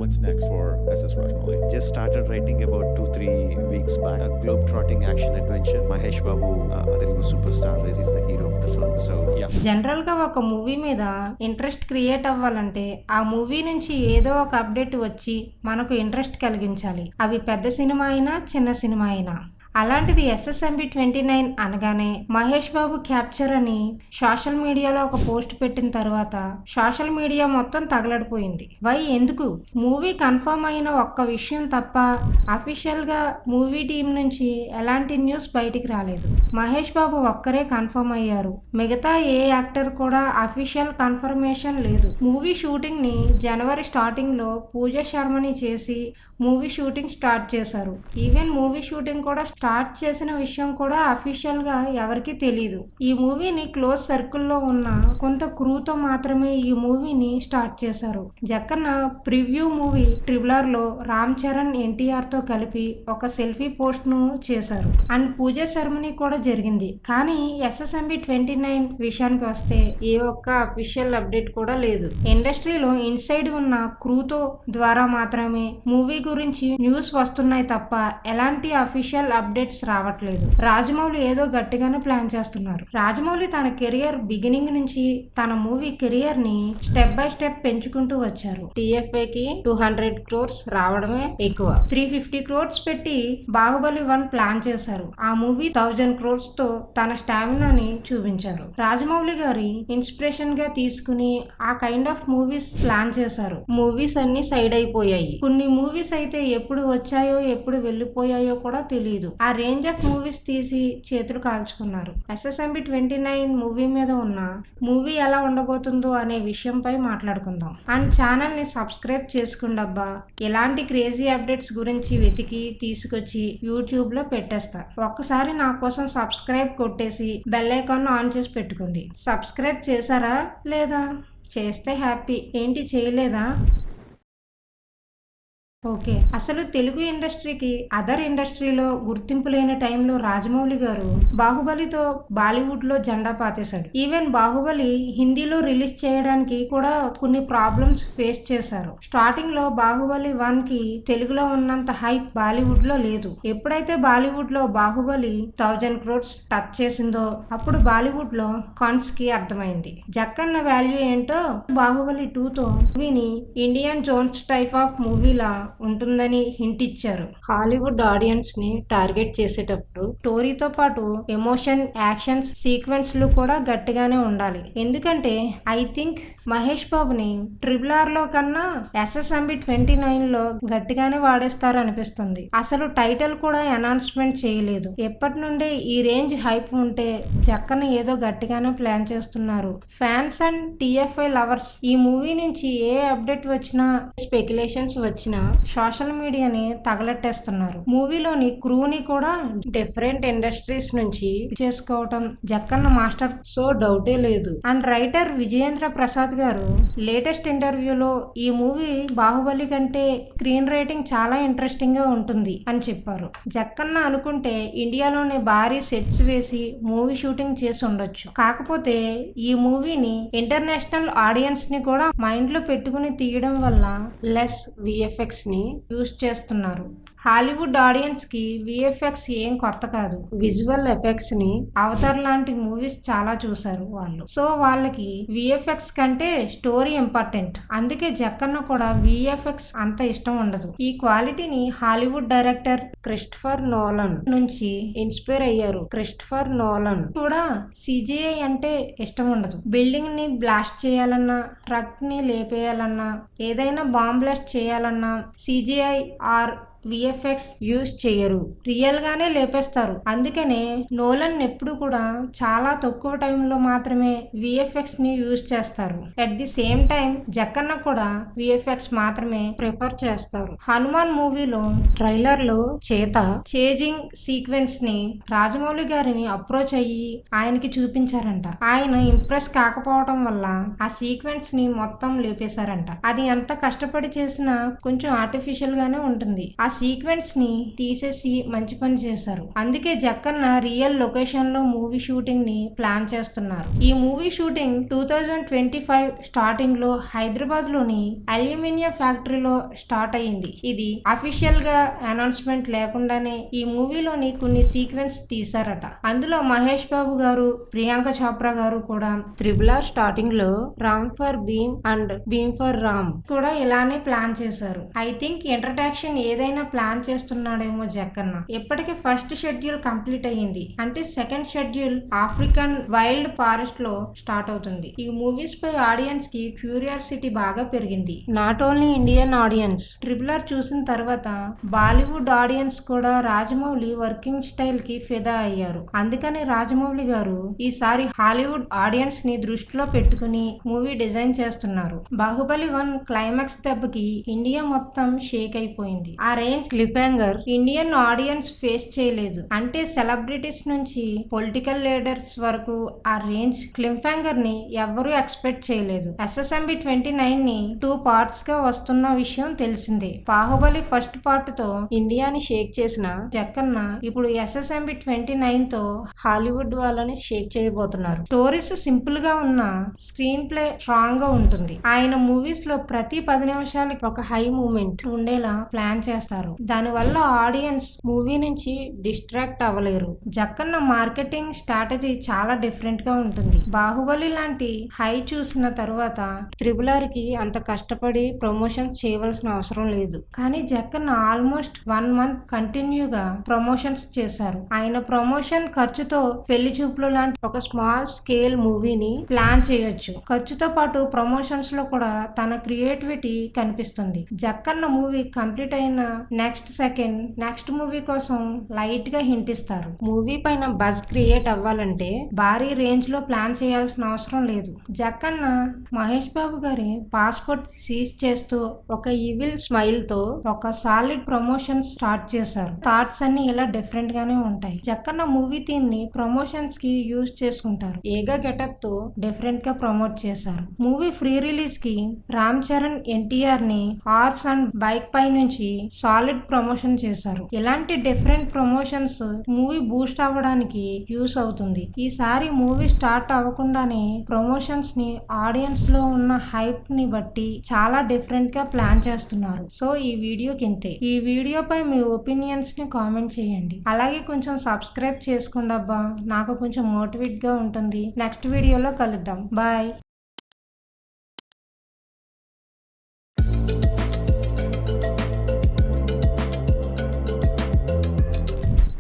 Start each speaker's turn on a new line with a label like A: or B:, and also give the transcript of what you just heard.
A: What's next for SS Rajmouli?
B: Just started writing about 2-3 weeks back. A globe-trotting action adventure. Mahesh Babu, Telugu superstar, is the hero of the film. So yeah.
C: General గా ఒక movie మీద interest create అవ్వాలంటే ఆ movie నుంచి ఏదో ఒక update వచ్చి మనకు ఇంట్రెస్ట్ కలిగించాలి. అవి పెద్ద సినిమా అయినా చిన్న సినిమా అయినా. అలాంటిది SSMB 29 అనగానే మహేష్ బాబు క్యాప్చర్ అని సోషల్ మీడియాలో ఒక పోస్ట్ పెట్టిన తర్వాత సోషల్ మీడియా మొత్తం తగలడిపోయింది. ఎందుకు మూవీ కన్ఫర్మ్ అయిన ఒక్క విషయం తప్ప అఫీషియల్ గా మూవీ టీం నుంచి ఎలాంటి న్యూస్ బయటికి రాలేదు. మహేష్ బాబు ఒక్కరే కన్ఫర్మ్ అయ్యారు. మిగతా ఏ యాక్టర్ కూడా అఫీషియల్ కన్ఫర్మేషన్ లేదు. మూవీ షూటింగ్ ని జనవరి స్టార్టింగ్ లో పూజ శర్మని చేసి మూవీ షూటింగ్ స్టార్ట్ చేశారు. ఈవెన్ మూవీ షూటింగ్ కూడా స్టార్ట్ చేసిన విషయం కూడా అఫీషియల్ గా ఎవరికి తెలీదు. ఈ మూవీని క్లోజ్ సర్కిల్లో ఉన్న కొంత క్రూతో మాత్రమే ఈ మూవీని స్టార్ట్ చేశారు. జక్కన్న ప్రివ్యూ మూవీ ట్రిబులర్ లో రామ్ చరణ్ ఎన్టీఆర్ తో కలిపి ఒక సెల్ఫీ పోస్ట్ ను చేశారు. అండ్ పూజ సెరమనీ కూడా జరిగింది. కానీ SSMB 29 విషయానికి వస్తే ఏ ఒక్క అఫీషియల్ అప్డేట్ కూడా లేదు. ఇండస్ట్రీలో ఇన్సైడ్ ఉన్న క్రూతో ద్వారా మాత్రమే మూవీ గురించి న్యూస్ వస్తున్నాయి తప్ప ఎలాంటి అఫీషియల్ అప్డేట్స్ రావట్లేదు. రాజమౌళి ఏదో గట్టిగానే ప్లాన్ చేస్తున్నారు. రాజమౌళి తన కెరియర్ బిగినింగ్ నుంచి తన మూవీ కెరియర్ ని స్టెప్ బై స్టెప్ పెంచుకుంటూ వచ్చారు. TFA కి 200 crores రావడమే ఎక్కువ. 350 crores పెట్టి బాహుబలి 1 ప్లాన్ చేశారు. ఆ మూవీ 1000 crores తో తన స్టామినాని చూపించారు. రాజమౌళి గారి ఇన్స్పిరేషన్ గా తీసుకుని ఆ కైండ్ ఆఫ్ మూవీస్ ప్లాన్ చేశారు. మూవీస్ అన్ని సైడ్ అయిపోయాయి. కొన్ని మూవీస్ అయితే ఎప్పుడు వచ్చాయో ఎప్పుడు వెళ్ళిపోయాయో కూడా తెలియదు. ఆ రేంజ్ ఆఫ్ మూవీస్ తీసి చేతులు కాల్చుకున్నారు. SSMB 29 మూవీ మీద ఉన్న మూవీ ఎలా ఉండబోతుందో అనే విషయంపై మాట్లాడుకుందాం. అండ్ ఛానల్ ని సబ్స్క్రైబ్ చేసుకుండబ్బా. ఇలాంటి క్రేజీ అప్డేట్స్ గురించి వెతికి తీసుకొచ్చి యూట్యూబ్ లో పెట్టేస్తా. ఒక్కసారి నా కోసం సబ్స్క్రైబ్ కొట్టేసి బెల్ ఐకాన్ ఆన్ చేసి పెట్టుకోండి. సబ్స్క్రైబ్ చేశారా లేదా? చేస్తే హ్యాపీ. ఏంటి చేయలేదా? ఓకే, అసలు తెలుగు ఇండస్ట్రీకి అదర్ ఇండస్ట్రీలో గుర్తింపు లేని టైంలో రాజమౌళి గారు బాహుబలితో బాలీవుడ్ లో జెండా పాతేశాడు. ఈవెన్ బాహుబలి హిందీలో రిలీజ్ చేయడానికి కూడా కొన్ని ప్రాబ్లమ్స్ ఫేస్ చేశారు. స్టార్టింగ్ లో బాహుబలి 1 కి తెలుగులో ఉన్నంత హైప్ బాలీవుడ్ లో లేదు. ఎప్పుడైతే బాలీవుడ్ లో బాహుబలి 1000 crores టచ్ చేసిందో అప్పుడు బాలీవుడ్ లో కాన్స్ కి అర్థమైంది జక్కన్న వాల్యూ ఏంటో. బాహుబలి 2 తో మూవీని ఇండియన్ జోన్స్ టైప్ ఆఫ్ మూవీలా ఉంటుందని హింట్ ఇచ్చారు. హాలీవుడ్ ఆడియన్స్ ని టార్గెట్ చేసేటప్పుడు స్టోరీతో పాటు ఎమోషన్, యాక్షన్స్, సీక్వెన్స్ లు కూడా గట్టిగానే ఉండాలి. ఎందుకంటే ఐ థింక్ మహేష్ బాబుని ట్రిబులర్ లో కన్నా SSMB 29 లో గట్టిగానే వాడేస్తారు అనిపిస్తుంది. అసలు టైటిల్ కూడా అనౌన్స్మెంట్ చేయలేదు. ఎప్పటి నుండే ఈ రేంజ్ హైప్ ఉంటే జక్కన ఏదో గట్టిగానే ప్లాన్ చేస్తున్నారు. ఫ్యాన్స్ అండ్ TFI లవర్స్ ఈ మూవీ నుంచి ఏ అప్డేట్ వచ్చినా, స్పెక్యులేషన్స్ వచ్చినా సోషల్ మీడియాని తగలెట్టేస్తున్నారు. మూవీలోని క్రూని కూడా డిఫరెంట్ ఇండస్ట్రీస్ నుంచి చేసుకోవటం జక్కన్న మాస్టర్, సో డౌటే లేదు. అండ్ రైటర్ విజయేంద్ర ప్రసాద్ గారు లేటెస్ట్ ఇంటర్వ్యూలో ఈ మూవీ బాహుబలి కంటే స్క్రీన్ రైటింగ్ చాలా ఇంట్రెస్టింగ్ గా ఉంటుంది అని చెప్పారు. జక్కన్న అనుకుంటే ఇండియాలోనే భారీ సెట్స్ వేసి మూవీ షూటింగ్ చేసి ఉండొచ్చు. కాకపోతే ఈ మూవీని ఇంటర్నేషనల్ ఆడియన్స్ ని కూడా మైండ్ లో పెట్టుకుని తీయడం వల్ల లెస్ VFX ని యూజ్ చేస్తున్నారు. హాలీవుడ్ ఆడియన్స్ కి VFX ఏం కొత్త కాదు. విజువల్ ఎఫెక్ట్స్ ని అవతార్ లాంటి మూవీస్ చాలా చూసారు వాళ్ళు. సో వాళ్ళకి VFX కంటే స్టోరీ ఇంపార్టెంట్. అందుకే జక్కన్న కూడా VFX అంత ఇష్టం ఉండదు. ఈ క్వాలిటీని హాలీవుడ్ డైరెక్టర్ క్రిస్టఫర్ నోలన్ నుంచి ఇన్స్పైర్ అయ్యారు. క్రిస్టఫర్ నోలన్ కూడా CGI అంటే ఇష్టం ఉండదు. బిల్డింగ్ ని బ్లాస్ట్ చేయాలన్నా, ట్రక్ ని లేపేయాలన్నా, ఏదైనా బాంబ్ బ్లాస్ట్ చేయాలన్నా CGI ఆర్ VFX యూజ్ చేయరు. రియల్ గానే లేపేస్తారు. అందుకనే నోలన్ ఎప్పుడు కూడా చాలా తక్కువ టైంలో మాత్రమే VFX ని యూజ్ చేస్తారు. At the same time Jakkanna కూడా VFX మాత్రమే ప్రిఫర్ చేస్తారు. హనుమాన్ మూవీలో ట్రైలర్ లో చేత చేజింగ్ సీక్వెన్స్ ని రాజమౌళి గారిని అప్రోచ్ అయ్యి ఆయనకి చూపించారంట. ఆయన ఇంప్రెస్ కాకపోవడం వల్ల ఆ సీక్వెన్స్ ని మొత్తం లేపేశారంట. అది ఎంత కష్టపడి చేసినా కొంచెం ఆర్టిఫిషియల్ గానే ఉంటుంది. ఆ సీక్వెన్స్ ని తీసేసి మంచి పని చేశారు. అందుకే జక్కన్న రియల్ లొకేషన్ లో మూవీ షూటింగ్ ని ప్లాన్ చేస్తున్నారు. ఈ మూవీ షూటింగ్ 2025 స్టార్టింగ్ లో హైదరాబాద్ లోని అల్యూమినియం ఫ్యాక్టరీలో స్టార్ట్ అయ్యింది. ఇది అఫీషియల్ గా అనౌన్స్మెంట్ లేకుండానే ఈ మూవీలోని కొన్ని సీక్వెన్స్ తీశారట. అందులో మహేష్ బాబు గారు, ప్రియాంక చోప్రా గారు కూడా RRR స్టార్టింగ్ లో Ram for Bheem and Bheem for Ram కూడా ఇలానే ప్లాన్ చేశారు. ఐ థింక్ ఇంట్రడక్షన్ ఏదైనా ప్లాన్ చేస్తున్నాడేమో జక్కన్న. ఇప్పటికే ఫస్ట్ షెడ్యూల్ కంప్లీట్ అయ్యింది. అంటే second schedule African wild forest లో స్టార్ట్ అవుతుంది. ఈ మూవీస్ పై ఆడియన్స్ కి క్యూరియాసిటీ బాగా పెరిగింది. Not only Indian audience. RRR చూసిన తర్వాత బాలీవుడ్ ఆడియన్స్ కూడా రాజమౌళి వర్కింగ్ స్టైల్ కి ఫిదా అయ్యారు. అందుకని రాజమౌళి గారు ఈసారి హాలీవుడ్ ఆడియన్స్ ని దృష్టిలో పెట్టుకుని మూవీ డిజైన్ చేస్తున్నారు. బాహుబలి 1 క్లైమాక్స్ దెబ్బకి ఇండియా మొత్తం షేక్ అయిపోయింది. ఆ range cliff hanger Indian audience face చేయలేదు. అంటే సెలబ్రిటీస్ నుంచి పొలిటికల్ లీడర్స్ వరకు ఆ రేంజ్ క్లిఫ్ హ్యాంగర్ ని ఎవ్వరూ ఎక్స్పెక్ట్ చేయలేదు. SSMB 29 ని 2 పార్ట్స్ గా వస్తున్న విషయం తెలిసిందే. బాహుబలి ఫస్ట్ పార్ట్ తో ఇండియాని షేక్ చేసిన జక్కన్న ఇప్పుడు SSMB 29 తో హాలీవుడ్ వాళ్ళని షేక్ చేయబోతున్నారు. స్టోరీస్ సింపుల్ గా ఉన్న స్క్రీన్ ప్లే స్ట్రాంగ్ గా ఉంటుంది. ఆయన మూవీస్ లో ప్రతి 10 నిమిషాలకి ఒక హై మూమెంట్ ఉండేలా ప్లాన్ చేస్తారు. దానివల్ల ఆడియన్స్ మూవీ నుంచి డిస్ట్రాక్ట్ అవ్వలేరు. జక్కన్న మార్కెటింగ్ స్ట్రాటజీ చాలా డిఫరెంట్ గా ఉంటుంది. బాహుబలి లాంటి హై చూసిన తర్వాత RRR కి అంత కష్టపడి ప్రమోషన్ చేయవలసిన అవసరం లేదు. కానీ జక్కన్న ఆల్మోస్ట్ 1 మంత్ కంటిన్యూగా ప్రమోషన్స్ చేశారు. ఆయన ప్రమోషన్ ఖర్చుతో పెళ్లి చూపులు లాంటి ఒక స్మాల్ స్కేల్ మూవీని ప్లాన్ చేయొచ్చు. ఖర్చుతో పాటు ప్రమోషన్స్ లో కూడా తన క్రియేటివిటీ కనిపిస్తుంది. జక్కన్న మూవీ కంప్లీట్ అయిన నెక్స్ట్ సెకండ్ నెక్స్ట్ మూవీ కోసం లైట్ గా హింట్ ఇస్తారు. మూవీ పైన బజ్ క్రియేట్ అవ్వాలంటే భారీ రేంజ్ లో ప్లాన్ చేయాల్సిన అవసరం లేదు. జక్కన్న మహేష్ బాబు గారి పాస్పోర్ట్ సీజ్ చేస్తూ ఒక ఈవిల్ స్మైల్ తో ఒక సాలిడ్ ప్రమోషన్ స్టార్ట్ చేశారు. థాట్స్ అన్ని ఇలా డిఫరెంట్ గానే ఉంటాయి. జక్కన్న మూవీ థీమ్ ని ప్రమోషన్స్ కి యూజ్ చేసుకుంటారు. ఏగా గెటప్ తో డిఫరెంట్ గా ప్రమోట్ చేశారు. మూవీ ఫ్రీ రిలీజ్ కి రామ్ చరణ్ ఎన్టీఆర్ ని హార్స్ అండ్ బైక్ పై నుంచి సాలిడ్ ప్రమోషన్ చేశారు. ఇలాంటి డిఫరెంట్ ప్రమోషన్స్ మూవీ బూస్ట్ అవ్వడానికి యూస్ అవుతుంది. ఈసారి మూవీ స్టార్ట్ అవ్వకుండానే ప్రమోషన్స్ ని ఆడియన్స్ లో ఉన్న హైప్ ని బట్టి చాలా డిఫరెంట్ గా ప్లాన్ చేస్తున్నారు. సో ఈ వీడియోకి ఇంతే. ఈ వీడియో పై మీ ఒపీనియన్స్ ని కామెంట్ చేయండి. అలాగే కొంచెం సబ్స్క్రైబ్ చేసుకోండి అబ్బా, నాకు కొంచెం మోటివేట్ గా ఉంటుంది. నెక్స్ట్ వీడియోలో కలుద్దాం. బాయ్.